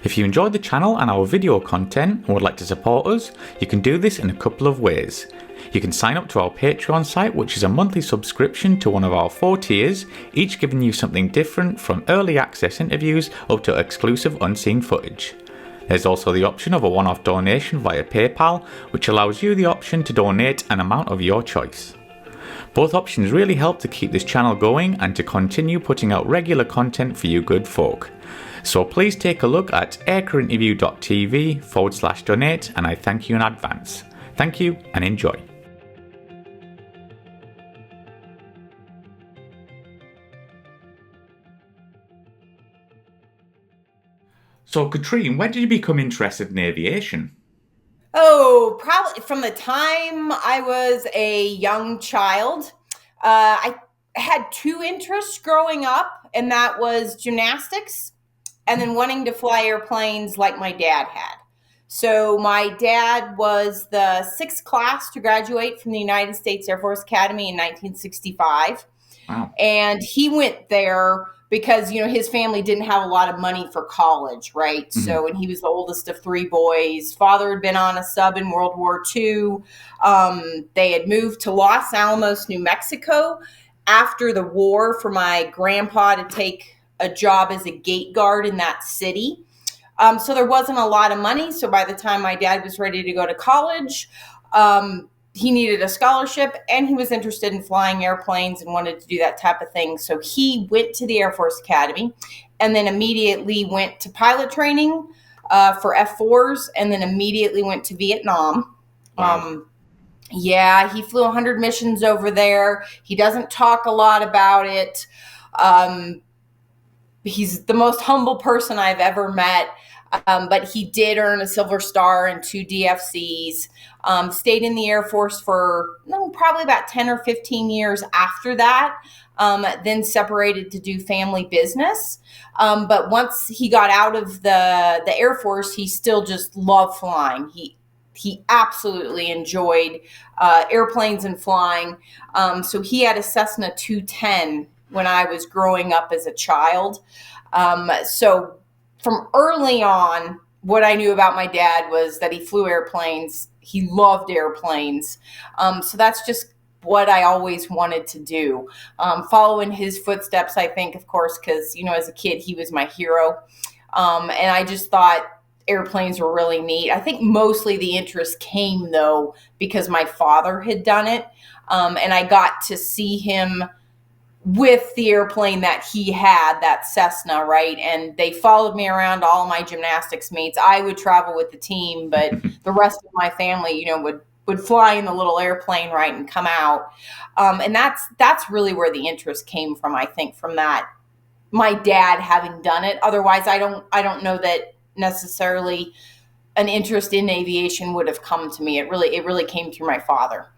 If you enjoyed the channel and our video content and would like to support us, you can do this in a couple of ways. You can sign up to our Patreon site, which is a monthly subscription to one of our 4 tiers, each giving you something different from early access interviews up to exclusive unseen footage. There's also the option of a one-off donation via PayPal, which allows you the option to donate an amount of your choice. Both options really help to keep this channel going and to continue putting out regular content for you good folk. So please take a look at aircrewinterview.tv/donate, and I thank you in advance. Thank you and enjoy. So Katrine, when did you become interested in aviation? Oh, probably from the time I was a young child. I had 2 interests growing up, and that was gymnastics and then wanting to fly airplanes like my dad had. So my dad was the 6th class to graduate from the United States Air Force Academy in 1965. Wow. And he went there because, his family didn't have a lot of money for college, right? Mm-hmm. So, and he was the oldest of 3 boys. Father had been on a sub in World War II. They had moved to Los Alamos, New Mexico after the war for my grandpa to take a job as a gate guard in that city. So there wasn't a lot of money. So by the time my dad was ready to go to college, he needed a scholarship and he was interested in flying airplanes and wanted to do that type of thing. So he went to the Air Force Academy and then immediately went to pilot training for F-4s and then immediately went to Vietnam. Wow. Yeah, he flew 100 missions over there. He doesn't talk a lot about it. He's the most humble person I've ever met. But he did earn a Silver Star and 2 DFCs, stayed in the Air Force for probably about 10 or 15 years after that, then separated to do family business. But once he got out of the Air Force, he still just loved flying. He absolutely enjoyed airplanes and flying. So he had a Cessna 210 when I was growing up as a child. So from early on, what I knew about my dad was that he flew airplanes. He loved airplanes. So that's just what I always wanted to do. Follow in his footsteps, I think, of course, because, as a kid, he was my hero. And I just thought airplanes were really neat. I think mostly the interest came, though, because my father had done it. And I got to see him with the airplane that he had, that Cessna, right? And they followed me around all my gymnastics meets. I would travel with the team, but the rest of my family, would fly in the little airplane, right, and come out. And that's really where the interest came from, I think, from that, my dad having done it. Otherwise, I don't know that necessarily an interest in aviation would have come to me. It really came through my father.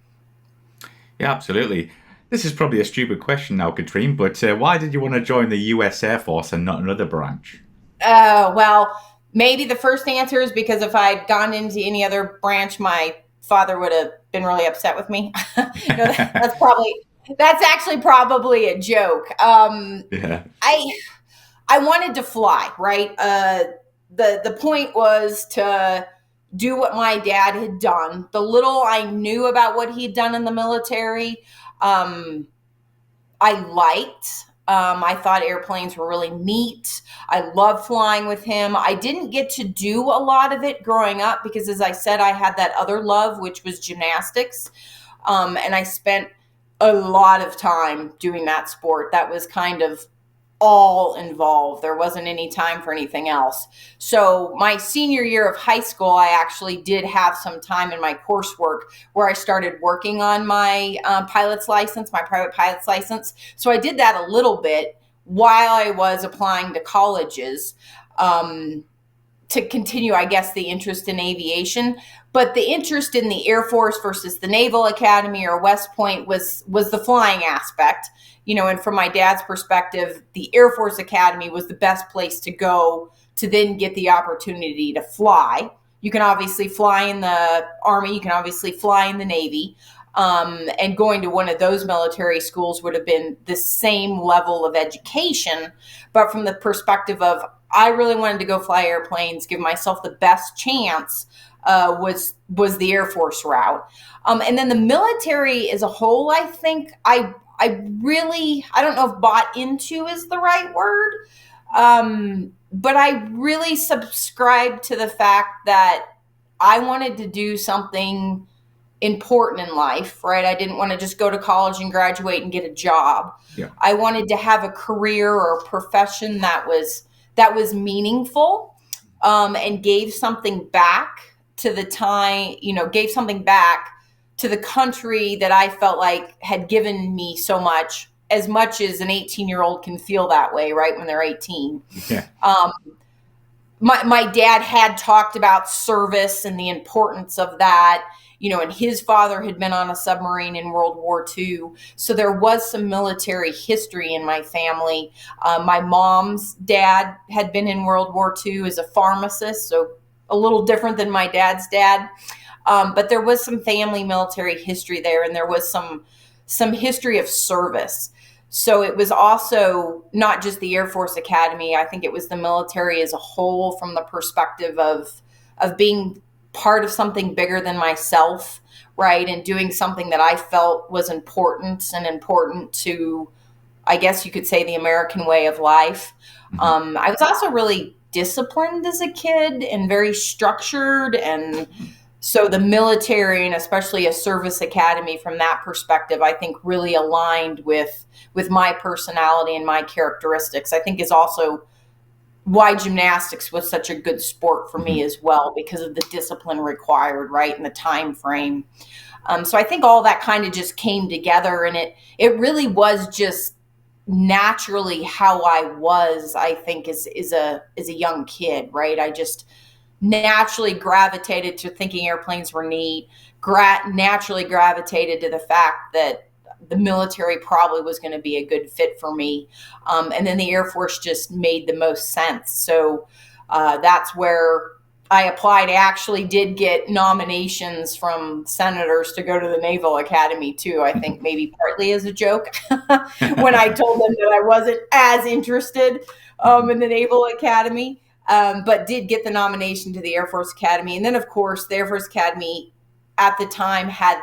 Yeah, absolutely. This is probably a stupid question now, Katrine, but why did you want to join the US Air Force and not another branch? Well, maybe the first answer is because if I'd gone into any other branch, my father would have been really upset with me. That's actually probably a joke. Yeah. I wanted to fly, right? The point was to do what my dad had done. The little I knew about what he'd done in the military, I liked. I thought airplanes were really neat. I loved flying with him. I didn't get to do a lot of it growing up because, as I said, I had that other love, which was gymnastics. And I spent a lot of time doing that sport. That was kind of all involved. There wasn't any time for anything else. So my senior year of high school, I actually did have some time in my coursework where I started working on my pilot's license, my private pilot's license. So I did that a little bit while I was applying to colleges to continue, I guess, the interest in aviation. But the interest in the Air Force versus the Naval Academy or West Point was the flying aspect. And from my dad's perspective, the Air Force Academy was the best place to go to then get the opportunity to fly. You can obviously fly in the Army, you can obviously fly in the Navy, and going to one of those military schools would have been the same level of education. But from the perspective of I really wanted to go fly airplanes, give myself the best chance, was the Air Force route. And then the military as a whole, I think I really, I don't know if bought into is the right word, but I really subscribed to the fact that I wanted to do something important in life, right? I didn't want to just go to college and graduate and get a job. Yeah. I wanted to have a career or a profession that was meaningful, and gave something back to the time, gave something back to the country that I felt like had given me so much as an 18-year-old can feel that way, right? When they're 18. Yeah. My dad had talked about service and the importance of that, and his father had been on a submarine in World War II. So there was some military history in my family. My mom's dad had been in World War II as a pharmacist, so a little different than my dad's dad. But there was some family military history there, and there was some history of service. So it was also not just the Air Force Academy. I think it was the military as a whole, from the perspective of being part of something bigger than myself, right? And doing something that I felt was important to, I guess you could say, the American way of life. I was also really disciplined as a kid and very structured. And so the military, and especially a service academy from that perspective, I think really aligned with my personality and my characteristics. I think is also why gymnastics was such a good sport for me as well, because of the discipline required, right, and the time frame. So I think all that kind of just came together, and it really was just naturally how I was, I think, as a young kid, right? I just naturally gravitated to thinking airplanes were neat, naturally gravitated to the fact that the military probably was going to be a good fit for me. And then the Air Force just made the most sense. So that's where I applied. I actually did get nominations from senators to go to the Naval Academy too. I think maybe partly as a joke when I told them that I wasn't as interested in the Naval Academy, but did get the nomination to the Air Force Academy. And then, of course, the Air Force Academy at the time had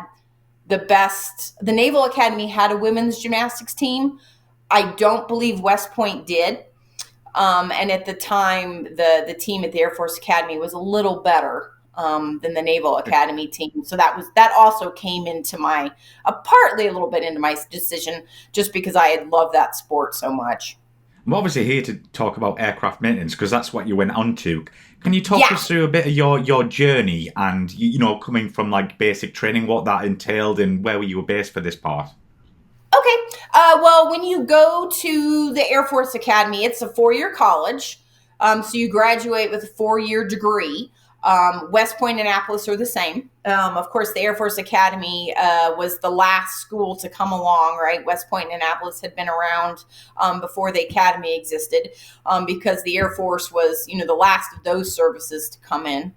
the Naval Academy had a women's gymnastics team. I don't believe West Point did. And at the time, the team at the Air Force Academy was a little better than the Naval Academy team. So that also came into partly a little bit into my decision, just because I had loved that sport so much. I'm obviously here to talk about aircraft maintenance because that's what you went on to. Can you talk us through a bit of your journey and, coming from like basic training, what that entailed and where you were based for this part? Okay. Well, when you go to the Air Force Academy, it's a 4-year college. So you graduate with a 4-year degree. West Point and Annapolis are the same. Of course, the Air Force Academy was the last school to come along, right? West Point and Annapolis had been around before the Academy existed, because the Air Force was, the last of those services to come in.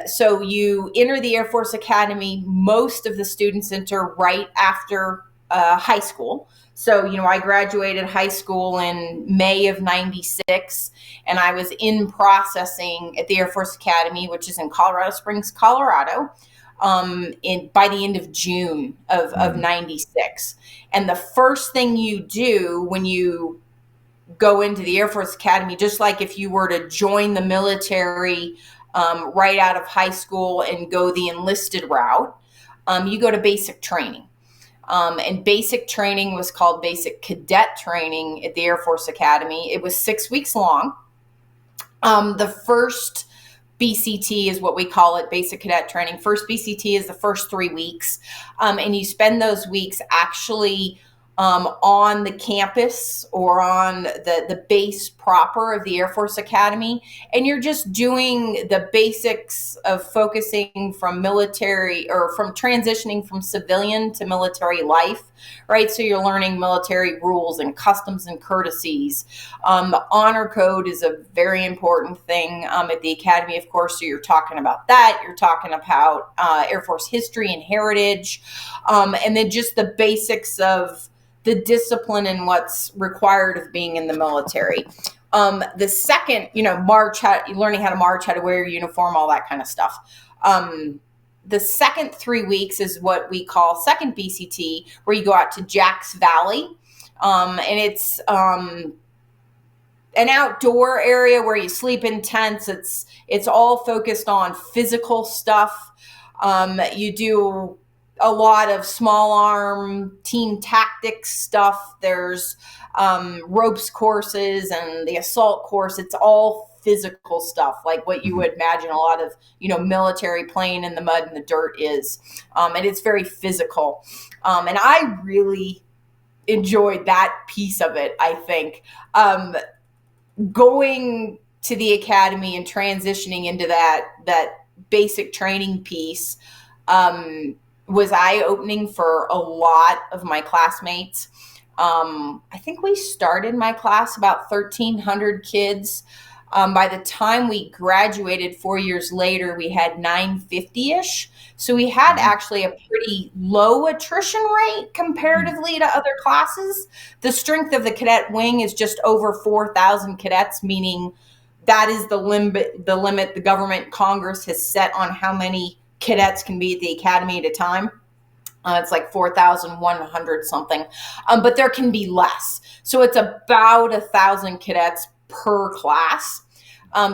So you enter the Air Force Academy. Most of the students enter right after high school. So, I graduated high school in May of 96, and I was in processing at the Air Force Academy, which is in Colorado Springs, Colorado, by the end of June of 96. And the first thing you do when you go into the Air Force Academy, just like if you were to join the military right out of high school and go the enlisted route, you go to basic training. And basic training was called basic cadet training at the Air Force Academy. It was 6 weeks long. The first BCT is what we call it, basic cadet training. First BCT is the first 3 weeks. And you spend those weeks actually on the campus or on the base proper of the Air Force Academy. And you're just doing the basics of focusing from military or from transitioning from civilian to military life, right? So you're learning military rules and customs and courtesies. The honor code is a very important thing at the Academy, of course. So you're talking about that. You're talking about Air Force history and heritage. And then just the basics of the discipline and what's required of being in the military. The second, learning how to march, how to wear your uniform, all that kind of stuff. The second 3 weeks is what we call second BCT, where you go out to Jacks Valley. And it's an outdoor area where you sleep in tents. It's all focused on physical stuff. You do a lot of small arm team tactics stuff. There's ropes courses and the assault course. It's all physical stuff, like what you would imagine a lot of, military playing in the mud and the dirt is. And it's very physical. And I really enjoyed that piece of it, I think. Going to the academy and transitioning into that basic training piece was eye-opening for a lot of my classmates. I think we started my class about 1,300 kids. By the time we graduated 4 years later, we had 950-ish. So we had actually a pretty low attrition rate comparatively to other classes. The strength of the cadet wing is just over 4,000 cadets, meaning that is the limit the government Congress has set on how many cadets can be at the academy at a time. It's like 4,100 something, but there can be less. So it's about 1,000 cadets per class.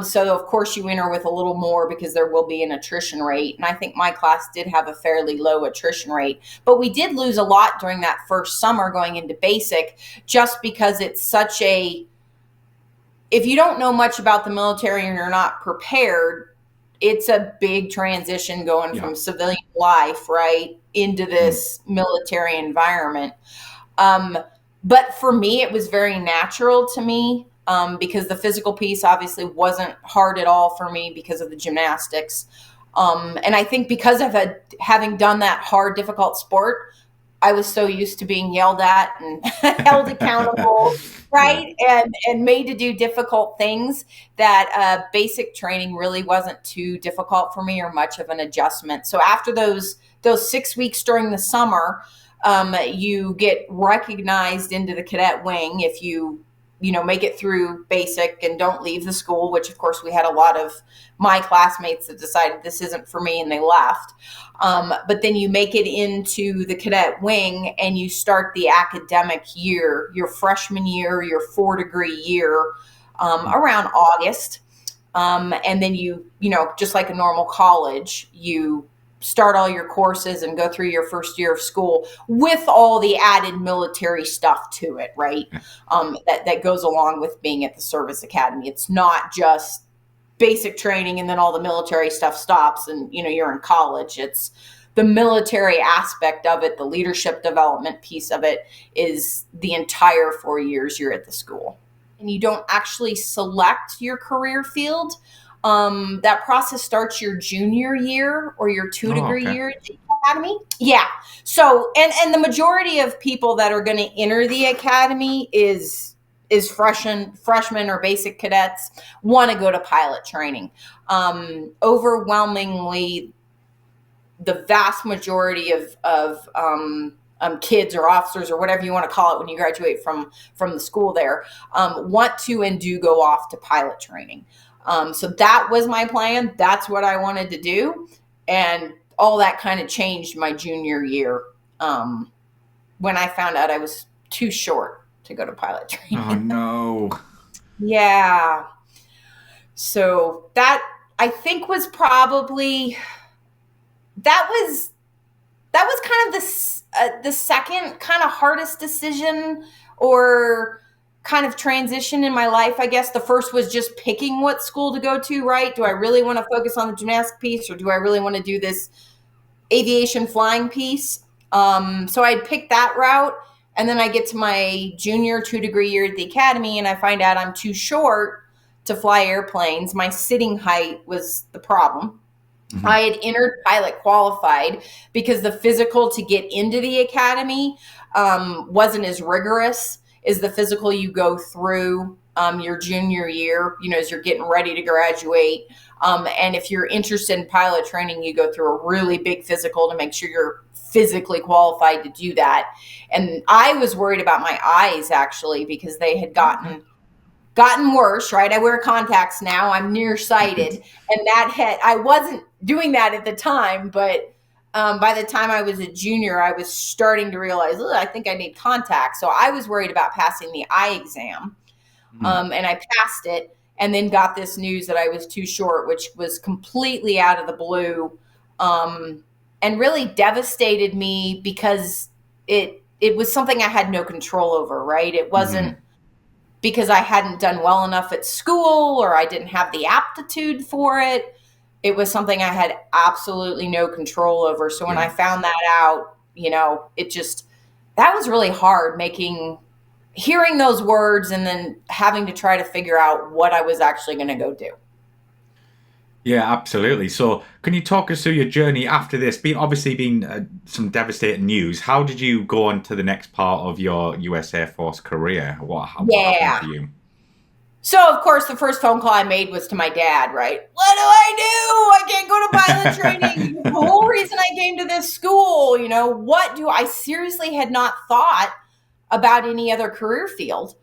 So of course you enter with a little more because there will be an attrition rate. And I think my class did have a fairly low attrition rate, but we did lose a lot during that first summer going into basic, just because it's such if you don't know much about the military and you're not prepared, it's a big transition going from civilian life, right, into this military environment. But for me, it was very natural to me. Because the physical piece obviously wasn't hard at all for me because of the gymnastics. And I think because of having done that hard, difficult sport, I was so used to being yelled at and held accountable, right? And made to do difficult things that basic training really wasn't too difficult for me or much of an adjustment. So after those 6 weeks during the summer, you get recognized into the cadet wing if you make it through basic and don't leave the school, which of course we had a lot of my classmates that decided this isn't for me and they left. But then you make it into the cadet wing and you start the academic year, your freshman year, your 4-degree year, around August. And then you just like a normal college, you start all your courses and go through your first year of school with all the added military stuff to it, right? That goes along with being at the service academy. It's not just basic training and then all the military stuff stops and, you're in college. It's the military aspect of it, the leadership development piece of it is the entire 4 years you're at the school. And you don't actually select your career field. That process starts your junior year or your 2-degree year at the academy. Yeah. So, and the majority of people that are going to enter the academy is freshmen or basic cadets want to go to pilot training. Overwhelmingly, the vast majority of kids or officers or whatever you want to call it when you graduate from the school there, want to and do go off to pilot training. So that was my plan. That's what I wanted to do. And all that kind of changed my junior year when I found out I was too short to go to pilot training. Oh, no. Yeah. So that I think was probably, that was kind of the second kind of hardest decision or kind of transition in my life, I guess. The first was just picking what school to go to, right? Do I really want to focus on the gymnastic piece or do I really want to do this aviation flying piece? So I'd pick that route. And then I get to my junior 2-degree year at the academy and I find out I'm too short to fly airplanes. My sitting height was the problem. Mm-hmm. I had entered pilot qualified because the physical to get into the academy wasn't as rigorous as the physical you go through your junior year, as you're getting ready to graduate. And if you're interested in pilot training, you go through a really big physical to make sure you're physically qualified to do that. And I was worried about my eyes actually because they had gotten gotten worse, right? I wear contacts now. I'm nearsighted. And I wasn't doing that at the time, but by the time I was a junior, I was starting to realize, I think I need contacts. So I was worried about passing the eye exam. And I passed it, and then got this news that I was too short, which was completely out of the blue, and really devastated me because it was something I had no control over, right? It wasn't because I hadn't done well enough at school or I didn't have the aptitude for it. It was something I had absolutely no control over. So when I found that out, that was really hard, hearing those words and then having to try to figure out what I was actually going to go do. Yeah, absolutely. So can you talk us through your journey after this? Being some devastating news, how did you go on to the next part of your US Air Force career? What happened for you? So, of course, the first phone call I made was to my dad, right? What do I do? I can't go to pilot training. The whole reason I came to this school, I seriously had not thought about any other career field,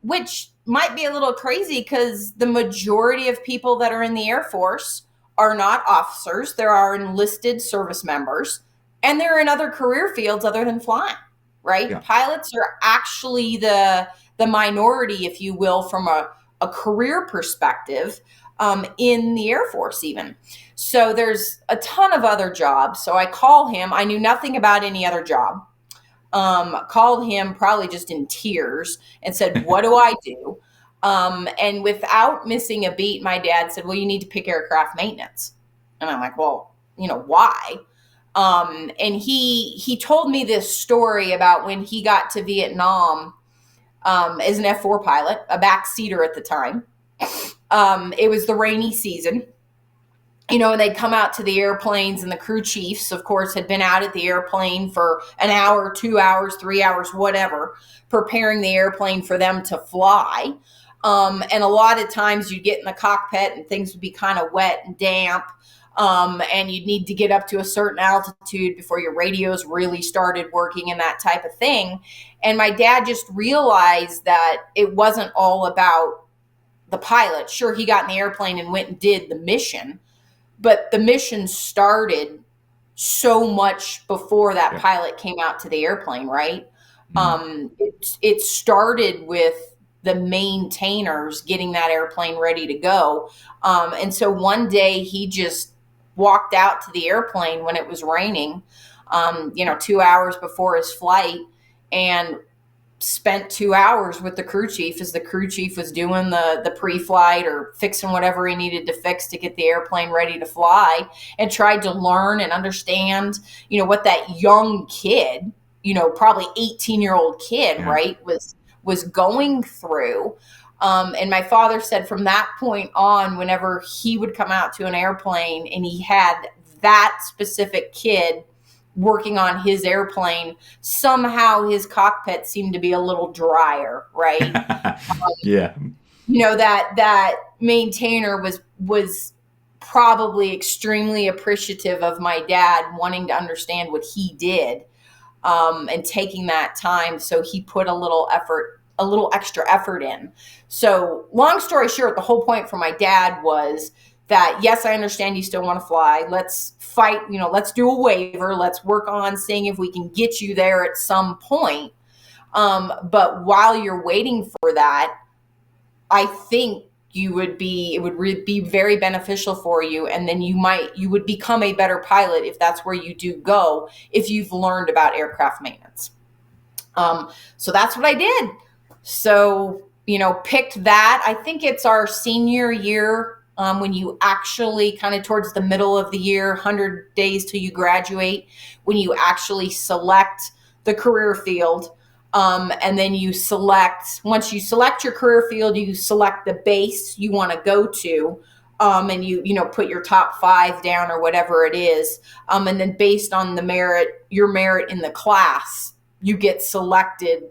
which might be a little crazy because the majority of people that are in the Air Force are not officers. There are enlisted service members, and they're in other career fields other than flying, right? Yeah. Pilots are actually the minority, if you will, from a career perspective in the Air Force even. So there's a ton of other jobs. So I call him. I knew nothing about any other job. Called him probably just in tears and said, what do I do? And without missing a beat, my dad said, well, you need to pick aircraft maintenance. And I'm like, well, why? And he told me this story about when he got to Vietnam as an F-4 pilot, a backseater at the time. It was the rainy season. And they'd come out to the airplanes, and the crew chiefs, of course, had been out at the airplane for an hour, 2 hours, 3 hours, whatever, preparing the airplane for them to fly. And a lot of times you'd get in the cockpit and things would be kind of wet and damp. And you'd need to get up to a certain altitude before your radios really started working and that type of thing. And my dad just realized that it wasn't all about the pilot. Sure, he got in the airplane and went and did the mission, but the mission started so much before that pilot came out to the airplane, right? It started with the maintainers getting that airplane ready to go. And so one day he just walked out to the airplane when it was raining, 2 hours before his flight, and spent 2 hours with the crew chief as the crew chief was doing the pre-flight or fixing whatever he needed to fix to get the airplane ready to fly, and tried to learn and understand, what that young kid, probably 18-year-old kid, right, was going through. And my father said from that point on, whenever he would come out to an airplane and he had that specific kid working on his airplane, somehow his cockpit seemed to be a little drier, right? That maintainer was probably extremely appreciative of my dad wanting to understand what he did, and taking that time. So he put a little extra effort in. So long story short, the whole point for my dad was that, yes, I understand you still want to fly. Let's fight, let's do a waiver. Let's work on seeing if we can get you there at some point. But while you're waiting for that, I think it would be very beneficial for you. And then you would become a better pilot if that's where you do go, if you've learned about aircraft maintenance. So that's what I did. So, picked that. I think it's our senior year, when you actually kind of towards the middle of the year, 100 days till you graduate, when you actually select the career field. And then once you select your career field, you select the base you want to go to. And you put your top 5 down or whatever it is. And then based on your merit in the class, you get selected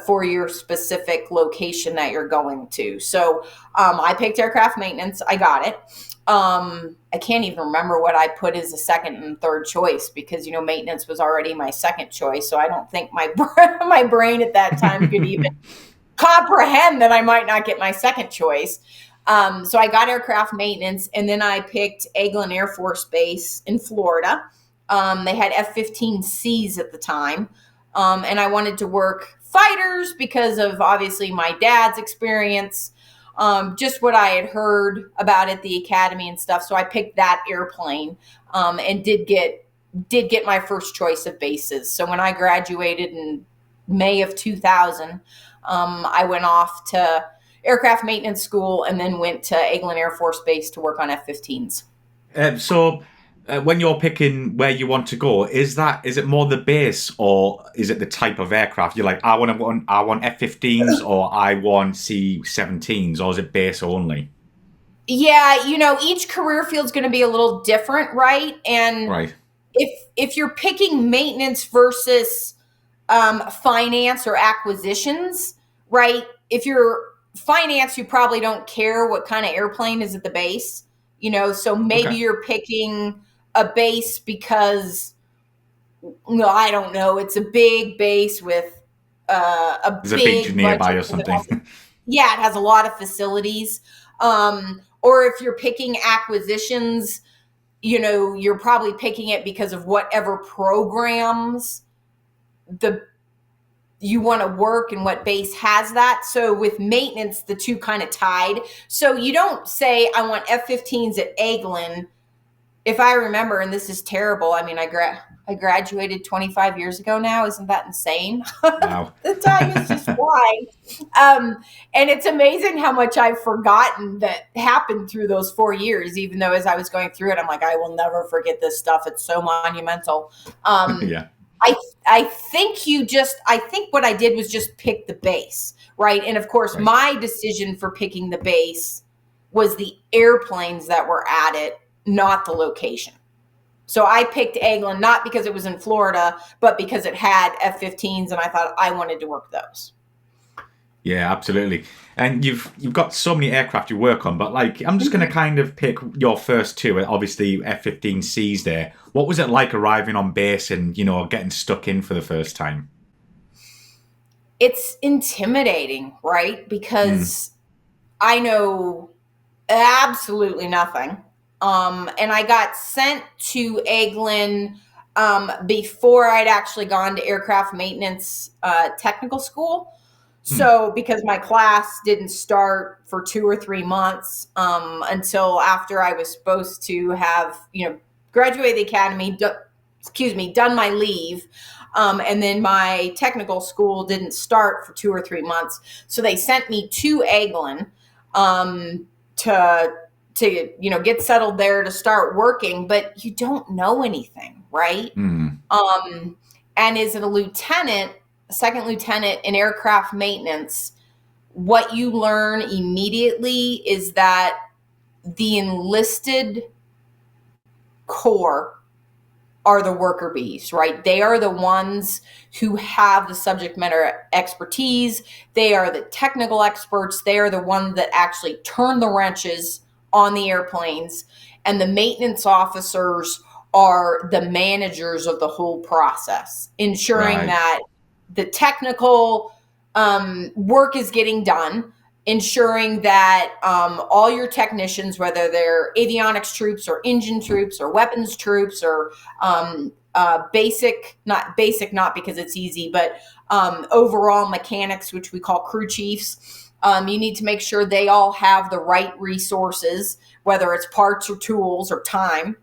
for your specific location that you're going to. So I picked aircraft maintenance. I got it. I can't even remember what I put as a second and third choice because, maintenance was already my second choice. So I don't think my brain at that time could even comprehend that I might not get my second choice. So I got aircraft maintenance, and then I picked Eglin Air Force Base in Florida. They had F-15Cs at the time, and I wanted to work fighters because of obviously my dad's experience, just what I had heard about at the academy and stuff. So I picked that airplane, and did get my first choice of bases. So when I graduated in May of 2000, I went off to aircraft maintenance school and then went to Eglin Air Force Base to work on F-15s. When you're picking where you want to go, is it more the base or is it the type of aircraft? You're like, I want F-15s or I want C-17s, or is it base only? Yeah, each career field's going to be a little different, right? And Right. if you're picking maintenance versus finance or acquisitions, right? If you're finance, you probably don't care what kind of airplane is at the base, so maybe Okay. you're picking a base because, no, I don't know, it's a big base with a There's a beach big nearby budget or because something. yeah, it has a lot of facilities. Or if you're picking acquisitions, you're probably picking it because of whatever programs the you want to work and what base has that. So with maintenance, the two kind of tied. So you don't say, I want F-15s at Eglin. If I remember, and this is terrible, I mean, I graduated 25 years ago now. Isn't that insane? Wow. The time is just flying. And it's amazing how much I've forgotten that happened through those 4 years, even though as I was going through it, I'm like, I will never forget this stuff. It's so monumental. Yeah. I think what I did was just pick the base, right? And of course, Right. my decision for picking the base was the airplanes that were at it, not the location. So I picked Eglin not because it was in Florida, but because it had F-15s, and I thought I wanted to work those. Yeah, absolutely. And you've got so many aircraft you work on, but like I'm just going to kind of pick your first two. Obviously, F-15Cs there. What was it like arriving on base and getting stuck in for the first time? It's intimidating, right? Because I know absolutely nothing. And I got sent to Eglin before I'd actually gone to aircraft maintenance technical school. So because my class didn't start for 2 or 3 months until after I was supposed to have, graduated the academy, done my leave. And then my technical school didn't start for 2 or 3 months. So they sent me to Eglin to get settled there to start working, but you don't know anything, right? And as a lieutenant, second lieutenant in aircraft maintenance, what you learn immediately is that the enlisted corps are the worker bees, right? They are the ones who have the subject matter expertise. They are the technical experts. They are the ones that actually turn the wrenches on the airplanes. And the maintenance officers are the managers of the whole process, ensuring Right. that the technical work is getting done, ensuring that all your technicians, whether they're avionics troops or engine troops or weapons troops or not because it's easy, but overall mechanics, which we call crew chiefs, you need to make sure they all have the right resources, whether it's parts or tools or time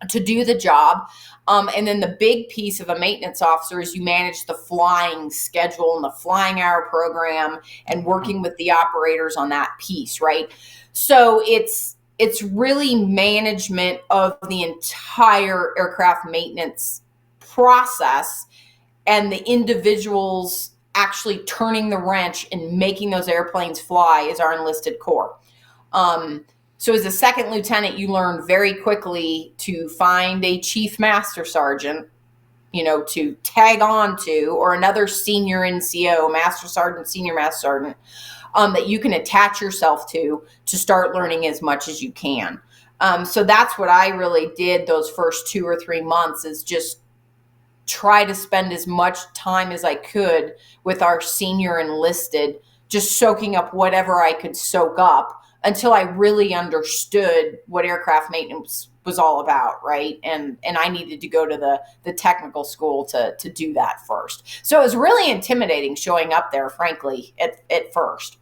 to do the job. And then the big piece of a maintenance officer is you manage the flying schedule and the flying hour program and working with the operators on that piece, right? So it's really management of the entire aircraft maintenance process, and the individuals actually turning the wrench and making those airplanes fly is our enlisted corps. So as a second lieutenant, you learn very quickly to find a chief master sergeant, to tag on to, or another senior NCO, master sergeant, senior master sergeant, that you can attach yourself to start learning as much as you can. So that's what I really did those first 2 or 3 months, is just try to spend as much time as I could with our senior enlisted just soaking up whatever I could soak up until I really understood what aircraft maintenance was all about, right? And I needed to go to the technical school to do that first. So it was really intimidating showing up there, frankly, at first.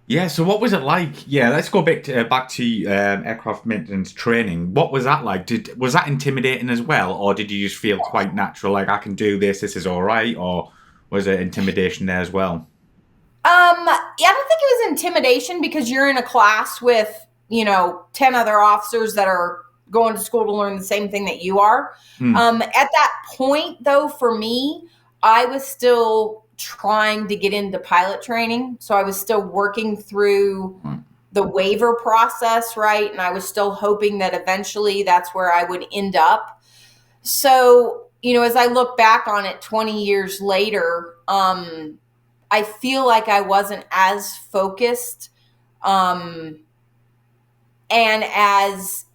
Yeah, so what was it like? Yeah, let's go back to aircraft maintenance training. What was that like? Was that intimidating as well, or did you just feel quite natural, like I can do this, this is all right, or was it intimidation there as well? Yeah, I don't think it was intimidation because you're in a class with, 10 other officers that are going to school to learn the same thing that you are. Hmm. At that point, though, for me, I was still trying to get into pilot training. So I was still working through Right. the waiver process, right? And I was still hoping that eventually that's where I would end up. So, as I look back on it 20 years later, I feel like I wasn't as focused um, and as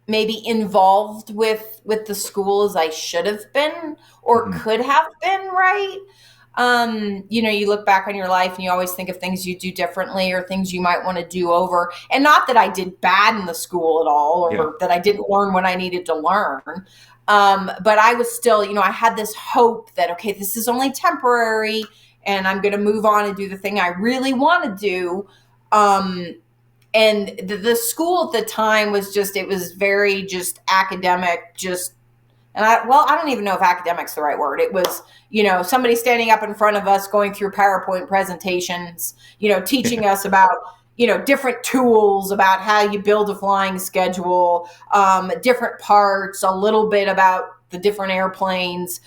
maybe involved with the school as I should have been or Mhm. could have been, right? You look back on your life and you always think of things you do differently or things you might want to do over. And not that I did bad in the school at all Yeah. or that I didn't learn what I needed to learn. But I was still, I had this hope that, okay, this is only temporary and I'm going to move on and do the thing I really want to do. And the school at the time was it was very just academic, I don't even know if academic's the right word. It was, somebody standing up in front of us going through PowerPoint presentations, teaching us about, different tools, about how you build a flying schedule, different parts, a little bit about the different airplanes,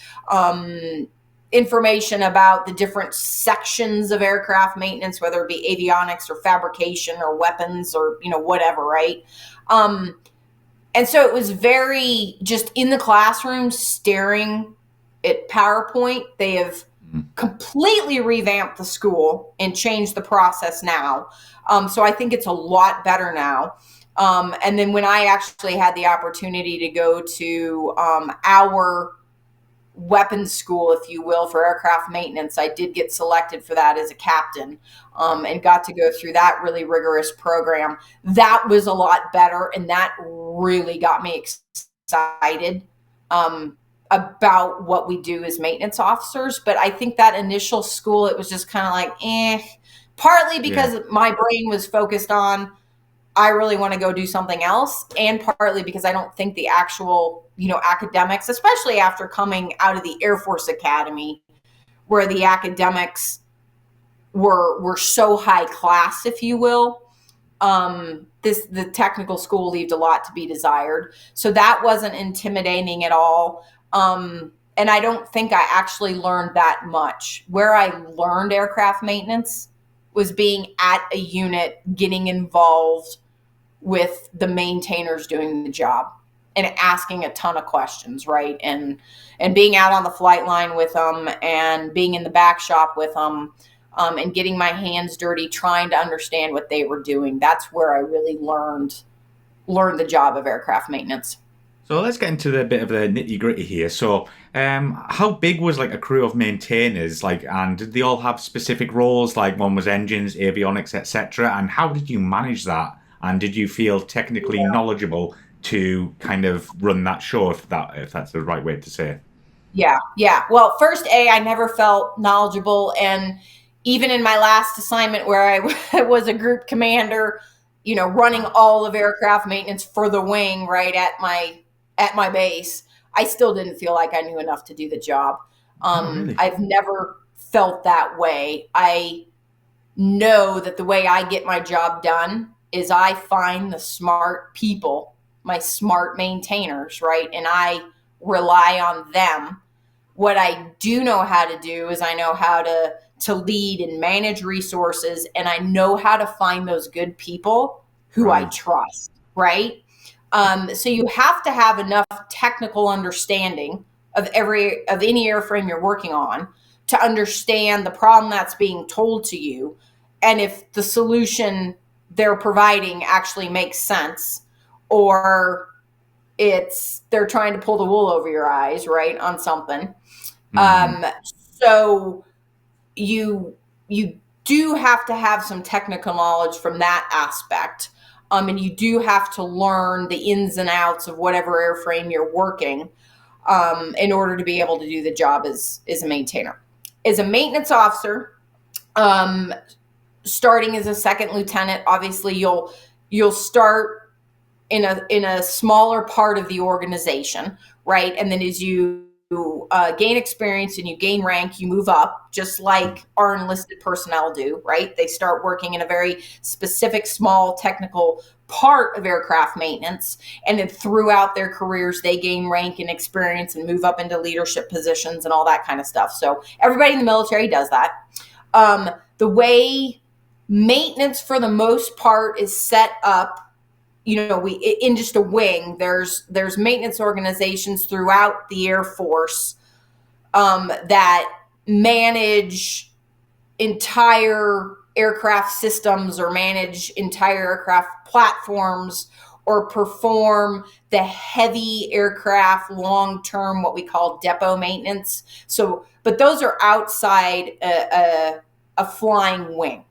information about the different sections of aircraft maintenance, whether it be avionics or fabrication or weapons or, whatever, right? And so it was very just in the classroom staring at PowerPoint. They have Mhm. completely revamped the school and changed the process now. So I think it's a lot better now. And then when I actually had the opportunity to go to our weapons school, if you will, for aircraft maintenance, I did get selected for that as a captain and got to go through that really rigorous program. That was a lot better, and that really got me excited about what we do as maintenance officers. But I think that initial school, it was just kind of like, partly Yeah. because my brain was focused on I really want to go do something else, and partly because I don't think the actual, academics, especially after coming out of the Air Force Academy, where the academics were so high class, if you will. The technical school left a lot to be desired, so that wasn't intimidating at all. And I don't think I actually learned that much. Where I learned aircraft maintenance was being at a unit, getting involved with the maintainers doing the job and asking a ton of questions, right? And being out on the flight line with them and being in the back shop with them, and getting my hands dirty trying to understand what they were doing. That's where I really learned the job of aircraft maintenance. So let's get into the bit of the nitty gritty here. So, how big was like a crew of maintainers? Like, and did they all have specific roles? Like, one was engines, avionics, etc. And how did you manage that? And did you feel technically knowledgeable to kind of run that show, if that's the right way to say it? Yeah, yeah. Well, first, I never felt knowledgeable, and even in my last assignment where I was a group commander, running Wow. all of aircraft maintenance for the wing right at my base, I still didn't feel like I knew enough to do the job. Oh, really? I've never felt that way. I know that the way I get my job done is I find the smart people, my smart maintainers, right? And I rely on them. What I do know how to do is I know how to lead and manage resources, and I know how to find those good people who I Right. trust, right? So you have to have enough technical understanding of any airframe you're working on to understand the problem that's being told to you, and if the solution they're providing actually makes sense, or they're trying to pull the wool over your eyes, right, on something. Hmm. So you you do have to have some technical knowledge from that aspect. And you do have to learn the ins and outs of whatever airframe you're working in order to be able to do the job as a maintainer. As a maintenance officer, starting as a second lieutenant, obviously you'll start in a smaller part of the organization, right? And then as you gain experience and you gain rank, you move up, just like our enlisted personnel do, right? They start working in a very specific, small technical part of aircraft maintenance, and then throughout their careers, they gain rank and experience and move up into leadership positions and all that kind of stuff. So everybody in the military does that. The way maintenance, for the most part, is set up, in just a wing, there's maintenance organizations throughout the Air Force that manage entire aircraft systems or manage entire aircraft platforms or perform the heavy aircraft long-term, what we call depot maintenance. So, but those are outside a flying wing.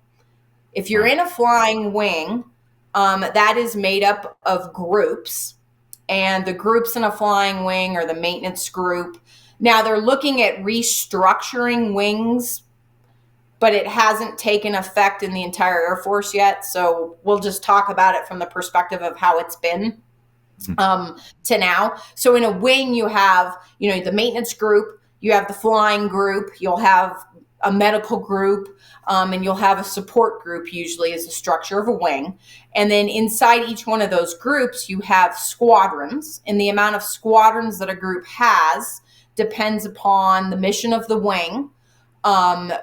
If you're in a flying wing, that is made up of groups, and the groups in a flying wing are the maintenance group. Now they're looking at restructuring wings, but it hasn't taken effect in the entire Air Force yet. So we'll just talk about it from the perspective of how it's been to now. So in a wing, you have, the maintenance group, you have the flying group, you'll have a medical group, and you'll have a support group, usually as a structure of a wing. And then inside each one of those groups, you have squadrons, and the amount of squadrons that a group has depends upon the mission of the wing,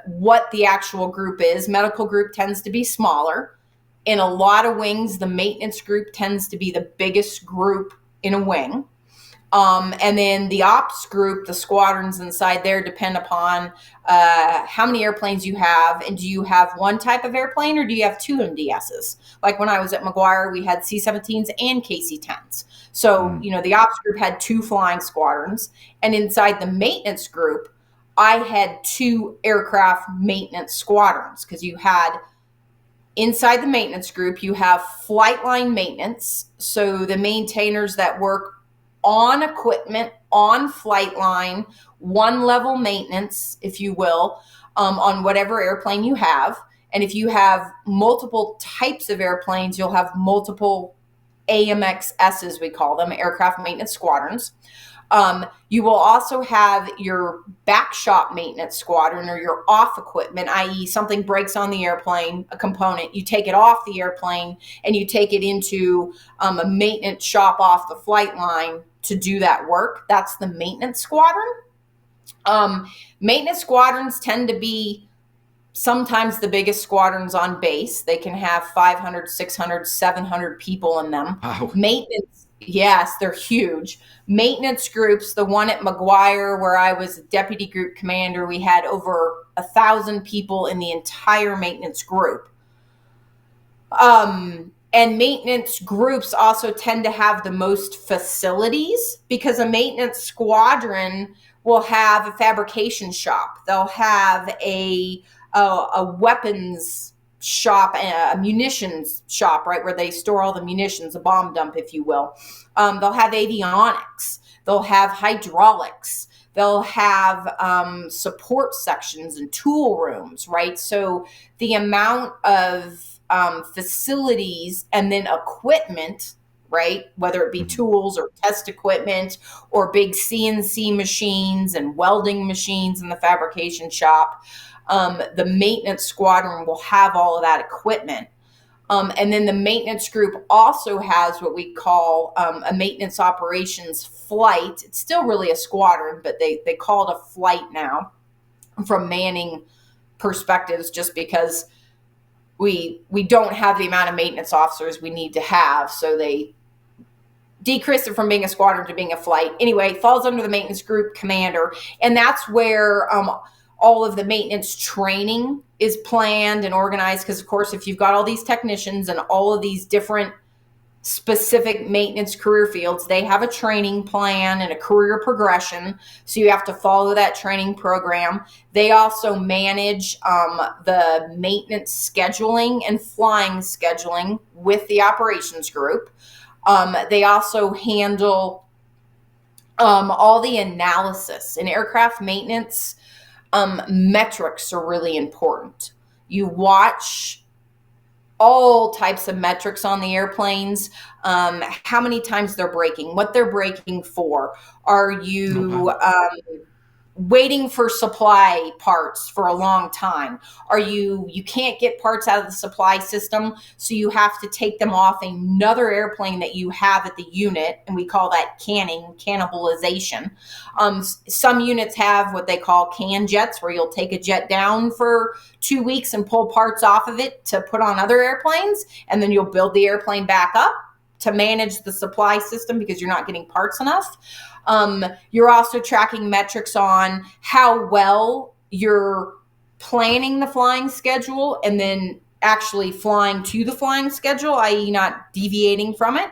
what the actual group is. Medical group tends to be smaller. In a lot of wings, the maintenance group tends to be the biggest group in a wing. And then the ops group, the squadrons inside there, depend upon how many airplanes you have, and do you have one type of airplane or do you have two MDSs? Like when I was at McGuire, we had C-17s and KC-10s. So, the ops group had two flying squadrons, and inside the maintenance group, I had two aircraft maintenance squadrons, because you had inside the maintenance group, you have flight line maintenance. So the maintainers that work on equipment, on flight line, one level maintenance, if you will, on whatever airplane you have. And if you have multiple types of airplanes, you'll have multiple AMXSs, we call them, aircraft maintenance squadrons. You will also have your back shop maintenance squadron, or your off equipment, i.e. something breaks on the airplane, a component, you take it off the airplane and you take it into a maintenance shop off the flight line to do that work. That's the maintenance squadron. Maintenance squadrons tend to be sometimes the biggest squadrons on base. They can have 500, 600, 700 people in them. Wow. Maintenance, yes, they're huge. Maintenance groups, the one at McGuire where I was a deputy group commander, we had over 1,000 people in the entire maintenance group. And maintenance groups also tend to have the most facilities, because a maintenance squadron will have a fabrication shop. They'll have a weapons shop, a munitions shop, right, where they store all the munitions, a bomb dump, if you will. They'll have avionics. They'll have hydraulics. They'll have support sections and tool rooms, right? So the amount of facilities and then equipment, right, whether it be tools or test equipment or big CNC machines and welding machines in the fabrication shop, the maintenance squadron will have all of that equipment. And then the maintenance group also has what we call a maintenance operations flight. It's still really a squadron, but they call it a flight now from manning perspectives, just because we don't have the amount of maintenance officers we need to have. So they decrease it from being a squadron to being a flight. Anyway, it falls under the maintenance group commander. And that's where all of the maintenance training is planned and organized. Because, of course, if you've got all these technicians and all of these different specific maintenance career fields, they have a training plan and a career progression. So you have to follow that training program. They also manage the maintenance scheduling and flying scheduling with the operations group. They also handle all the analysis. In aircraft maintenance, metrics are really important. You watch all types of metrics on the airplanes, how many times they're braking, what they're braking for. Are you waiting for supply parts for a long time? Are you can't get parts out of the supply system, so you have to take them off another airplane that you have at the unit, and we call that cannibalization. Some units have what they call can jets, where you'll take a jet down for 2 weeks and pull parts off of it to put on other airplanes, and then you'll build the airplane back up to manage the supply system because you're not getting parts enough. You're also tracking metrics on how well you're planning the flying schedule and then actually flying to the flying schedule, i.e. not deviating from it.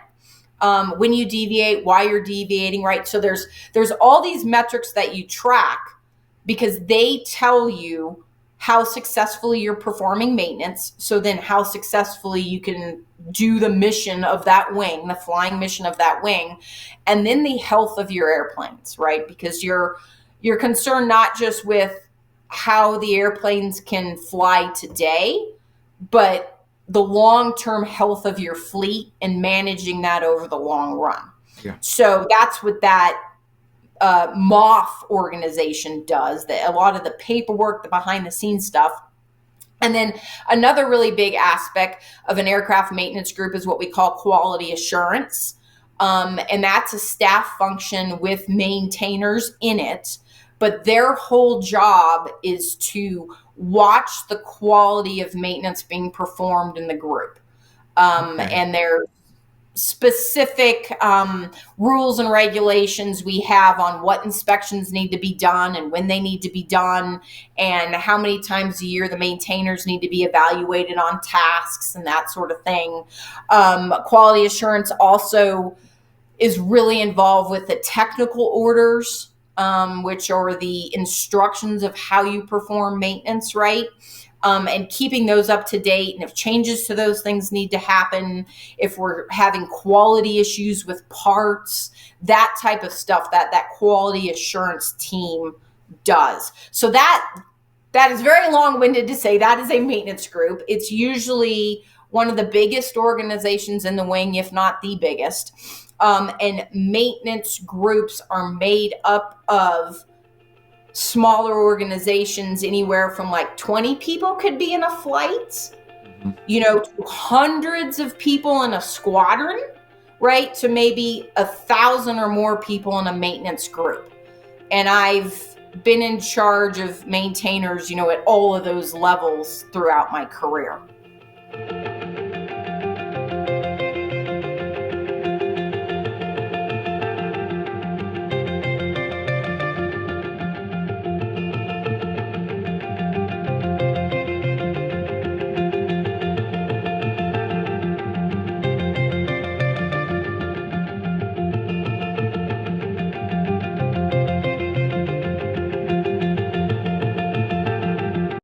When you deviate, why you're deviating, right? So there's all these metrics that you track because they tell you how successfully you're performing maintenance. So then how successfully you can do the mission of that wing, the flying mission of that wing, and then the health of your airplanes, right? Because you're concerned not just with how the airplanes can fly today, but the long-term health of your fleet and managing that over the long run. Yeah. So that's what that MOF organization does, that a lot of the paperwork, the behind the scenes stuff. And then another really big aspect of an aircraft maintenance group is what we call quality assurance. And that's a staff function with maintainers in it, but their whole job is to watch the quality of maintenance being performed in the group. And there's specific rules and regulations we have on what inspections need to be done and when they need to be done, and how many times a year the maintainers need to be evaluated on tasks and that sort of thing. Quality assurance also is really involved with the technical orders, which are the instructions of how you perform maintenance, right? And keeping those up to date. And if changes to those things need to happen, if we're having quality issues with parts, that type of stuff that quality assurance team does. So that is very long-winded to say that is a maintenance group. It's usually one of the biggest organizations in the wing, if not the biggest. And maintenance groups are made up of smaller organizations, anywhere from like 20 people could be in a flight, to hundreds of people in a squadron, right? To maybe 1,000 or more people in a maintenance group. And I've been in charge of maintainers, at all of those levels throughout my career.